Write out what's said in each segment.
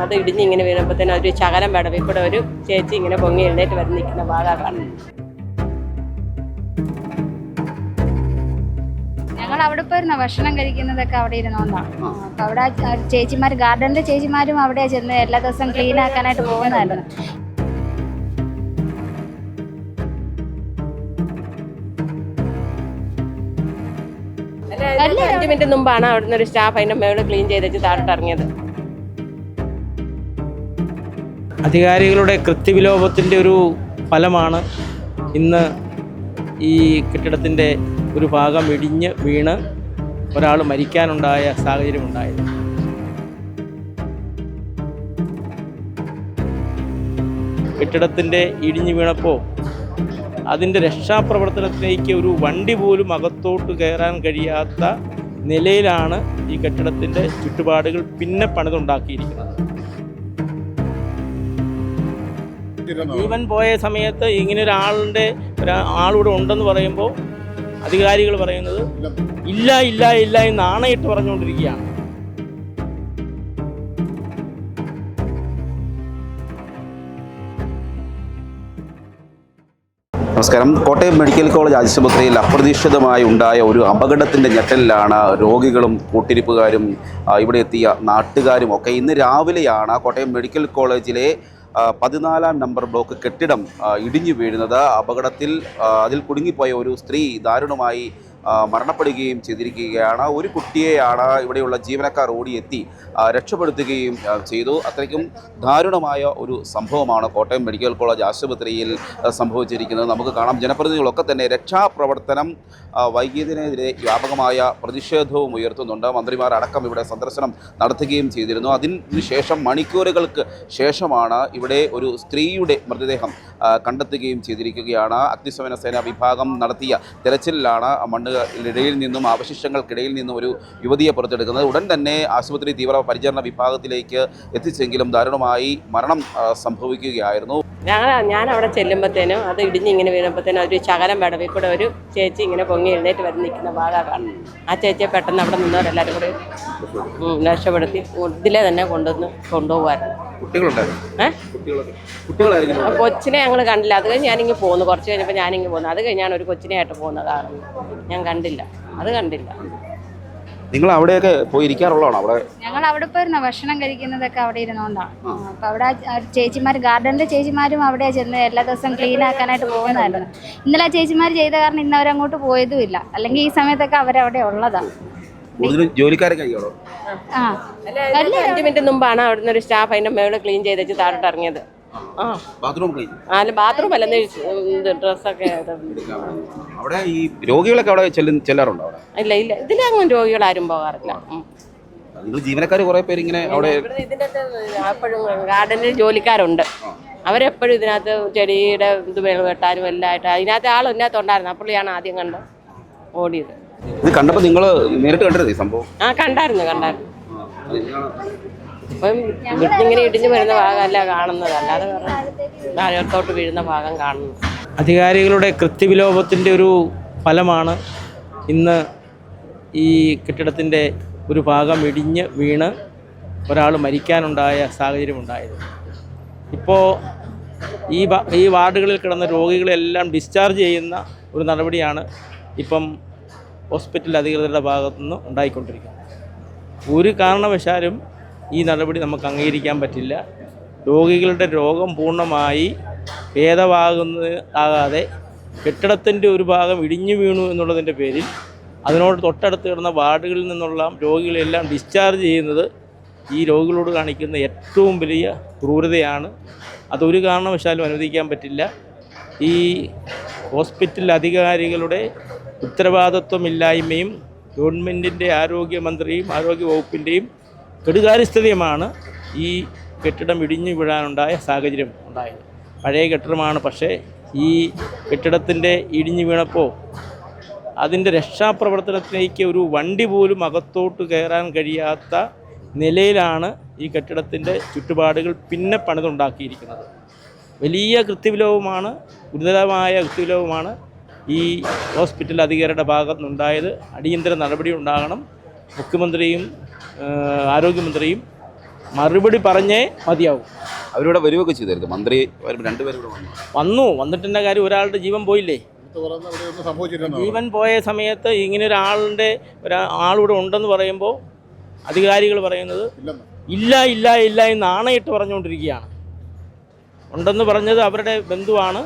അത് ഇടിഞ്ഞിങ്ങനെ വീണപ്പോഴത്തേനും ഒരു ശകലം വിടവിൽ കൂടെ ഒരു ചേച്ചി ഇങ്ങനെ പൊങ്ങി എഴുന്നേറ്റ് വന്ന് നിൽക്കുന്ന ഭാഗമാണ് കാണുന്നത്. ഞങ്ങൾ അവിടെ പോയിരുന്ന ഭക്ഷണം കഴിക്കുന്നതൊക്കെ അവിടെ ഇരുന്നോണ്ടാണ്. അപ്പൊ അവിടെ ചേച്ചിമാർ, ഗാർഡനിലെ ചേച്ചിമാരും അവിടെ ചെന്ന് എല്ലാ ദിവസവും ക്ലീൻ ആക്കാനായിട്ട് പോകുന്നതായിരുന്നു. അല്ല, 5 മിനിറ്റ് മുമ്പാണ് അവിടുന്ന് ഒരു സ്റ്റാഫ് അതിന്റെ മേളിൽ ക്ലീൻ ചെയ്തിട്ട് താഴോട്ട് ഇറങ്ങിയത്. അധികാരികളുടെ കൃത്യവിലോപത്തിൻ്റെ ഒരു ഫലമാണ് ഇന്ന് ഈ കെട്ടിടത്തിൻ്റെ ഒരു ഭാഗം ഇടിഞ്ഞ് വീണ് ഒരാൾ മരിക്കാനുണ്ടായ സാഹചര്യമുണ്ടായത്. കെട്ടിടത്തിൻ്റെ ഇടിഞ്ഞു വീണപ്പോൾ അതിൻ്റെ രക്ഷാപ്രവർത്തനത്തിലേക്ക് ഒരു വണ്ടി പോലും അകത്തോട്ട് കയറാൻ കഴിയാത്ത നിലയിലാണ് ഈ കെട്ടിടത്തിൻ്റെ ചുറ്റുപാടുകൾ പിന്നെ പണിതുണ്ടാക്കിയിരിക്കുന്നത്. ജീവൻ പോയ സമയത്ത് ഇങ്ങനെ ഒരാളിവിടെ ഉണ്ടെന്ന് പറയുമ്പോൾ അധികാരികൾ പറയുന്നത് ഇല്ല ഇല്ല ഇല്ല എന്ന് ആണയിട്ട് പറഞ്ഞുകൊണ്ടിരിക്കുകയാണ്. നമസ്കാരം. കോട്ടയം മെഡിക്കൽ കോളേജ് ആശുപത്രിയിൽ അപ്രതീക്ഷിതമായി ഉണ്ടായ ഒരു അപകടത്തിൻ്റെ ഞെട്ടലിലാണ് രോഗികളും കൂട്ടിരിപ്പുകാരും ഇവിടെ എത്തിയ നാട്ടുകാരും ഒക്കെ. ഇന്ന് രാവിലെയാണ് കോട്ടയം മെഡിക്കൽ കോളേജിലെ 14-ാം നമ്പർ ബ്ലോക്ക് കെട്ടിടം ഇടിഞ്ഞു വീഴുന്നത്. അപകടത്തിൽ അതിൽ കുടുങ്ങിപ്പോയ ഒരു സ്ത്രീ ദാരുണമായി മരണപ്പെടുകയും ചെയ്തിരിക്കുകയാണ്. ഒരു കുട്ടിയെയാണ് ഇവിടെയുള്ള ജീവനക്കാർ ഓടിയെത്തി രക്ഷപ്പെടുത്തുകയും ചെയ്തു. അത്രയ്ക്കും ദാരുണമായ ഒരു സംഭവമാണ് കോട്ടയം മെഡിക്കൽ കോളേജ് ആശുപത്രിയിൽ സംഭവിച്ചിരിക്കുന്നത്. നമുക്ക് കാണാം, ജനപ്രതിനിധികളൊക്കെ തന്നെ രക്ഷാപ്രവർത്തനം വൈകിയതിനെതിരെ വ്യാപകമായ പ്രതിഷേധവും ഉയർത്തുന്നുണ്ട്. മന്ത്രിമാർ അടക്കം ഇവിടെ സന്ദർശനം നടത്തുകയും ചെയ്തിരുന്നു. അതിനുശേഷം മണിക്കൂറുകൾക്ക് ശേഷമാണ് ഇവിടെ ഒരു സ്ത്രീയുടെ മൃതദേഹം കണ്ടെത്തുകയാണ്. അഗ്നിശമന സേന വിഭാഗം നടത്തിയ തെരച്ചിലിലാണ് മണ്ണുകളിടയിൽ നിന്നും അവശിഷ്ടങ്ങൾക്കിടയിൽ നിന്നും ഒരു യുവതിയെ പുറത്തെടുക്കുന്നത്. ഉടൻ തന്നെ ആശുപത്രി തീവ്രപരിചരണ വിഭാഗത്തിലേക്ക് എത്തിച്ചെങ്കിലും ദാരുണമായി മരണം സംഭവിക്കുകയായിരുന്നു. ഞാൻ അവിടെ ചെല്ലുമ്പോഴത്തേനും അത് ഇടിഞ്ഞിങ്ങനെ വീണപ്പോഴത്തേനും ഒരു ശകലം വിടവിൽ കൂടെ ഒരു ചേച്ചി ഇങ്ങനെ പൊങ്ങി എഴുന്നേറ്റ് വന്ന് നിൽക്കുന്ന ഭാഗമാണ് കാണുന്നത്. ആ ചേച്ചിയെ പെട്ടെന്ന് അവിടെ നിന്നവരെല്ലാവരും കൂടി രക്ഷപ്പെടുത്തി ഇതിലെ തന്നെ കൊണ്ടുപോകുമായിരുന്നു. കൊച്ചിനെ ഞങ്ങൾ കണ്ടില്ല. അത് കഴിഞ്ഞ് ഞാനിങ്ങ് പോന്നു. കുറച്ച് കഴിഞ്ഞപ്പോൾ ഞാനിങ്ങ് പോന്നു. അത് കഴിഞ്ഞാണ് ഒരു കൊച്ചിനെയായിട്ട് പോകുന്നതാണ്. ഞാൻ കണ്ടില്ല. നിങ്ങൾ അവിടെയൊക്കെ പോയി ഇരിക്കാറുള്ളതാണോ? അവിടെ ഞങ്ങൾ അവിടെ പോയിരുന്ന ഭക്ഷണം കഴിക്കുന്നതൊക്കെ അവിടെ ഇരുന്നോണ്ടാണ്. അപ്പൊ അവിടെ ചേച്ചിമാർ, ഗാർഡനിലെ ചേച്ചിമാരും അവിടെ ചെന്ന് എല്ലാ ദിവസവും ക്ലീൻ ആക്കാനായിട്ട് പോകുന്നതായിരുന്നു. ഇന്നലെ ആ ചേച്ചിമാർ ചെയ്ത കാരണം ഇന്ന് അവരങ്ങോട്ട് പോയതുമില്ല. അല്ലെങ്കിൽ ഈ സമയത്തൊക്കെ അവരവിടെ ഉള്ളതാണ്. ജോലിക്കാരൊക്കെ 5 മിനിറ്റ് മുമ്പാണ് അവിടുന്ന് ഒരു സ്റ്റാഫ് അതിന്റെ മേളിൽ ക്ലീൻ ചെയ്തിട്ട് താഴോട്ട് ഇറങ്ങിയത്. ബാത്റൂം അല്ല, ഡ്രസ്സൊക്കെ. അവിടെ ഈ രോഗികളൊക്കെ അവിടെ ചെല്ലാറുണ്ടോ? ഇല്ല, ഇതിലങ്ങനെ രോഗികളാരും പോകാറില്ല. ജീവനക്കാർ കുറെ പേര് ഇങ്ങനെ അവിടെ ഇതിൻ്റെ എപ്പോഴും ഗാർഡനിൽ ജോലിക്കാരുണ്ട്. അവരെപ്പോഴും ഇതിനകത്ത് ചെടിയുടെ ഇത് വെട്ടാനും എല്ലാം ആയിട്ട് അതിനകത്ത് ആളില്ലാത്തണ്ടായിരുന്നു. അപ്പോഴാണ് ആദ്യം കണ്ട് ഓടിയത്. ഇത് കണ്ടപ്പോൾ നിങ്ങൾ നേരിട്ട് കണ്ടിരുന്നു ഈ സംഭവം? കണ്ടായിരുന്നു. അപ്പം ഇങ്ങനെ ഇടിഞ്ഞു വരുന്ന ഭാഗമല്ല കാണുന്നത്, അല്ലാതെ താഴത്തോട്ട് വീഴുന്ന ഭാഗം കാണുന്നു. അധികാരികളുടെ കൃത്യവിലോപത്തിൻ്റെ ഒരു ഫലമാണ് ഇന്ന് ഈ കെട്ടിടത്തിൻ്റെ ഒരു ഭാഗം ഇടിഞ്ഞ് വീണ് ഒരാൾ മരിക്കാനുണ്ടായ സാഹചര്യമുണ്ടായത്. ഇപ്പോൾ ഈ വാർഡുകളിൽ കിടന്ന രോഗികളെല്ലാം ഡിസ്ചാർജ് ചെയ്യുന്ന ഒരു നടപടിയാണ് ഇപ്പം ഹോസ്പിറ്റൽ അധികൃതരുടെ ഭാഗത്തുനിന്ന് ഉണ്ടായിക്കൊണ്ടിരിക്കുന്നത്. ഒരു കാരണവശാലും ഈ നടപടി നമുക്ക് അംഗീകരിക്കാൻ പറ്റില്ല. രോഗികളുടെ രോഗം പൂർണ്ണമായി ഭേദമാകാതെ കെട്ടിടത്തിൻ്റെ ഒരു ഭാഗം ഇടിഞ്ഞു വീണു എന്നുള്ളതിൻ്റെ പേരിൽ അതിനോട് തൊട്ടടുത്ത് കിടന്ന വാർഡുകളിൽ നിന്നുള്ള രോഗികളെല്ലാം ഡിസ്ചാർജ് ചെയ്യുന്നത് ഈ രോഗികളോട് കാണിക്കുന്ന ഏറ്റവും വലിയ ക്രൂരതയാണ്. അതൊരു കാരണവശാലും അനുവദിക്കാൻ പറ്റില്ല. ഈ ഹോസ്പിറ്റൽ അധികാരികളുടെ ഉത്തരവാദിത്വമില്ലായ്മയും ഗവൺമെൻറ്റിൻ്റെ ആരോഗ്യമന്ത്രിയും ആരോഗ്യവകുപ്പിൻ്റെയും കെടുകാര്യസ്ഥതയുമാണ് ഈ കെട്ടിടം ഇടിഞ്ഞു വീഴാനുണ്ടായ സാഹചര്യം ഉണ്ടായത്. പഴയ കെട്ടിടമാണ്. പക്ഷേ ഈ കെട്ടിടത്തിൻ്റെ ഇടിഞ്ഞു വീണപ്പോൾ അതിൻ്റെ രക്ഷാപ്രവർത്തനത്തിലേക്ക് ഒരു വണ്ടി പോലും അകത്തോട്ട് കയറാൻ കഴിയാത്ത നിലയിലാണ് ഈ കെട്ടിടത്തിൻ്റെ ചുറ്റുപാടുകൾ പിന്നെ പണിതുണ്ടാക്കിയിരിക്കുന്നത്. വലിയ കൃത്യവിലോപമാണ്, ഗുരുതരമായ കൃത്യവിലോപമാണ് ഈ ഹോസ്പിറ്റൽ അധികാരിയുടെ ഭാഗത്തുനിന്നുണ്ടായത്. അടിയന്തര നടപടി ഉണ്ടാകണം. മുഖ്യമന്ത്രിയും ആരോഗ്യമന്ത്രിയും മറുപടി പറഞ്ഞേ മതിയാവും. അവരിവിടെ വരികയൊക്കെ ചെയ്തായിരുന്നു. മന്ത്രി രണ്ടുപേരും ഇവിടെ വന്നിട്ടിൻ്റെ കാര്യം, ഒരാളുടെ ജീവൻ പോയില്ലേ? ജീവൻ പോയ സമയത്ത് ഇങ്ങനെ ഒരാളിവിടെ ഉണ്ടെന്ന് പറയുമ്പോൾ അധികാരികൾ പറയുന്നത് ഇല്ല ഇല്ല ഇല്ല എന്ന് ആണയിട്ട് പറഞ്ഞുകൊണ്ടിരിക്കുകയാണ്. ഉണ്ടെന്ന് പറഞ്ഞത് അവരുടെ ബന്ധുവാണ്.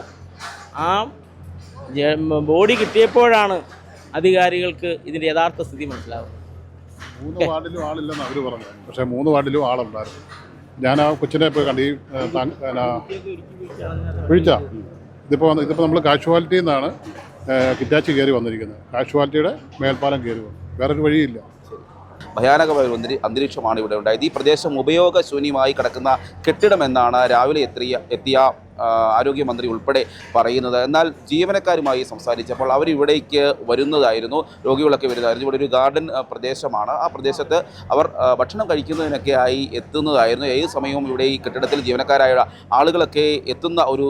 ആ ബോഡി കിട്ടിയപ്പോഴാണ് അധികാരികൾക്ക് ഇതിൻ്റെ യഥാർത്ഥ സ്ഥിതി മനസ്സിലാവുന്നത്. 3 വാർഡിലും ആളില്ലെന്ന് അവർ പറഞ്ഞു. പക്ഷേ 3 വാർഡിലും ആളുണ്ടായിരുന്നു. ഞാൻ ആ കൊച്ചിനെ പോയി കണ്ട്. വീഴ്ച ഇതിപ്പോൾ നമ്മൾ കാഷ്വാലിറ്റിയിൽ നിന്നാണ് കിറ്റാച്ചി കയറി വന്നിരിക്കുന്നത്. കാഷ്വാലിറ്റിയുടെ മേൽപ്പാലം കയറി വന്നു. വേറൊരു വഴിയില്ല. ഭയാനകമായ ഒരു അന്തരീക്ഷമാണ് ഇവിടെ ഉണ്ടായത്. ഈ പ്രദേശം ഉപയോഗശൂന്യമായി കിടക്കുന്ന കെട്ടിടമെന്നാണ് രാവിലെ എത്തിയ ആരോഗ്യമന്ത്രി ഉൾപ്പെടെ പറയുന്നത്. എന്നാൽ ജീവനക്കാരുമായി സംസാരിച്ചപ്പോൾ അവരിവിടേക്ക് വരുന്നതായിരുന്നു, രോഗികളൊക്കെ വരുന്നതായിരുന്നു. ഇവിടെ ഒരു ഗാർഡൻ പ്രദേശമാണ്. ആ പ്രദേശത്ത് അവർ ഭക്ഷണം കഴിക്കുന്നതിനൊക്കെ ആയി എത്തുന്നതായിരുന്നു. ഏത് സമയവും ഇവിടെ ഈ കെട്ടിടത്തിൽ ജീവനക്കാരായ ആളുകളൊക്കെ എത്തുന്ന ഒരു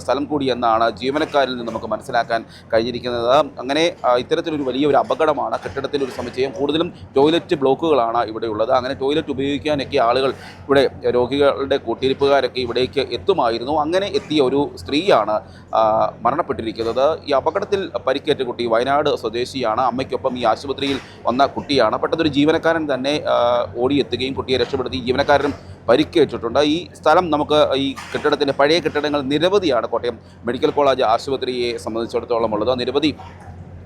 സ്ഥലം കൂടി എന്നാണ് ജീവനക്കാരിൽ നിന്ന് നമുക്ക് മനസ്സിലാക്കാൻ കഴിഞ്ഞിരിക്കുന്നത്. അങ്ങനെ ഇത്തരത്തിലൊരു വലിയൊരു അപകടമാണ്. കെട്ടിടത്തിൽ ഒരു സമുച്ചയം, കൂടുതലും ടോയ്ലറ്റ് ബ്ലോക്കുകളാണ് ഇവിടെയുള്ളത്. അങ്ങനെ ടോയ്ലറ്റ് ഉപയോഗിക്കാനൊക്കെ ആളുകൾ ഇവിടെ, രോഗികളുടെ കൂട്ടിരിപ്പുകാരൊക്കെ ഇവിടേക്ക് എത്തുമായിരുന്നു. അങ്ങനെ എത്തിയ ഒരു സ്ത്രീയാണ് മരണപ്പെട്ടിരിക്കുന്നത്. ഈ അപകടത്തിൽ പരിക്കേറ്റ കുട്ടി വയനാട് സ്വദേശിയാണ്. അമ്മയ്ക്കൊപ്പം ഈ ആശുപത്രിയിൽ വന്ന കുട്ടിയാണ്. പെട്ടെന്നൊരു ജീവനക്കാരൻ തന്നെ ഓടിയെത്തുകയും കുട്ടിയെ രക്ഷപ്പെടുത്തി. ജീവനക്കാരനും പരിക്കേറ്റിട്ടുണ്ട്. ഈ സ്ഥലം നമുക്ക് ഈ കെട്ടിടത്തിൻ്റെ പഴയ കെട്ടിടങ്ങൾ നിരവധിയാണ് കോട്ടയം മെഡിക്കൽ കോളേജ് ആശുപത്രിയെ സംബന്ധിച്ചിടത്തോളം ഉള്ളത്. നിരവധി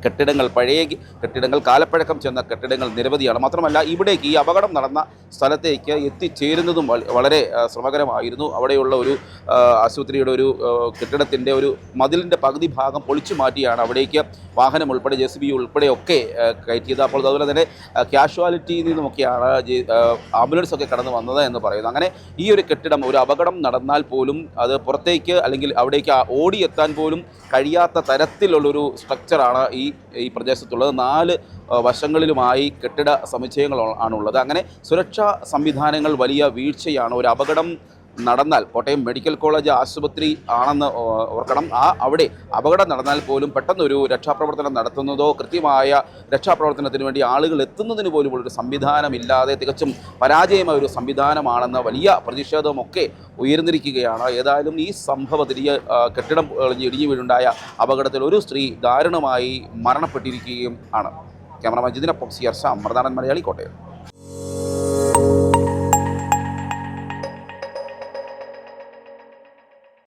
കെട്ടിടങ്ങൾ, പഴയ കെട്ടിടങ്ങൾ, കാലപ്പഴക്കം ചെന്ന കെട്ടിടങ്ങൾ നിരവധിയാണ്. മാത്രമല്ല ഇവിടേക്ക്, ഈ അപകടം നടന്ന സ്ഥലത്തേക്ക് എത്തിച്ചേരുന്നതും വളരെ ശ്രമകരമായിരുന്നു. അവിടെയുള്ള ഒരു ആശുപത്രിയുടെ ഒരു കെട്ടിടത്തിൻ്റെ ഒരു മതിലിൻ്റെ പകുതി ഭാഗം പൊളിച്ചു മാറ്റിയാണ് അവിടേക്ക് വാഹനം ഉൾപ്പെടെ JCB ഉൾപ്പെടെയൊക്കെ കയറ്റിയത്. അപ്പോൾ അതുപോലെ തന്നെ കാഷ്വാലിറ്റിയിൽ നിന്നുമൊക്കെയാണ് ആംബുലൻസൊക്കെ കടന്നു വന്നത് എന്ന് പറയുന്നു. അങ്ങനെ ഈ ഒരു കെട്ടിടം, ഒരു അപകടം നടന്നാൽ പോലും അത് പുറത്തേക്ക് അല്ലെങ്കിൽ അവിടേക്ക് ഓടിയെത്താൻ പോലും കഴിയാത്ത തരത്തിലുള്ളൊരു സ്ട്രക്ചറാണ് ഈ പ്രദേശത്തുള്ളത്. 4 വശങ്ങളിലുമായി കെട്ടിട സമുച്ചയങ്ങൾ ആണുള്ളത്. അങ്ങനെ സുരക്ഷാ സംവിധാനങ്ങൾ വലിയ വീഴ്ചയാണ്. ഒരു അപകടം നടന്നാൽ, കോട്ടയം മെഡിക്കൽ കോളേജ് ആശുപത്രി ആണെന്ന് ഓർക്കണം, അവിടെ അപകടം നടന്നാൽ പോലും പെട്ടെന്നൊരു രക്ഷാപ്രവർത്തനം നടത്തുന്നതോ കൃത്യമായ രക്ഷാപ്രവർത്തനത്തിന് വേണ്ടി ആളുകൾ എത്തുന്നതിന് പോലും ഒരു സംവിധാനമില്ലാതെ തികച്ചും പരാജയമായ ഒരു സംവിധാനമാണെന്ന് വലിയ പ്രതിഷേധമൊക്കെ ഉയർന്നിരിക്കുകയാണ്. ഏതായാലും ഈ സംഭവത്തിൽ, ഈ കെട്ടിടം ഇടിഞ്ഞു വീഴുണ്ടായ അപകടത്തിൽ ഒരു സ്ത്രീ ദാരുണമായി മരണപ്പെട്ടിരിക്കുകയും ആണ്. Cameraman ജിതിനൊപ്പം CR Shyam, Marunadan Malayali, Kottayam.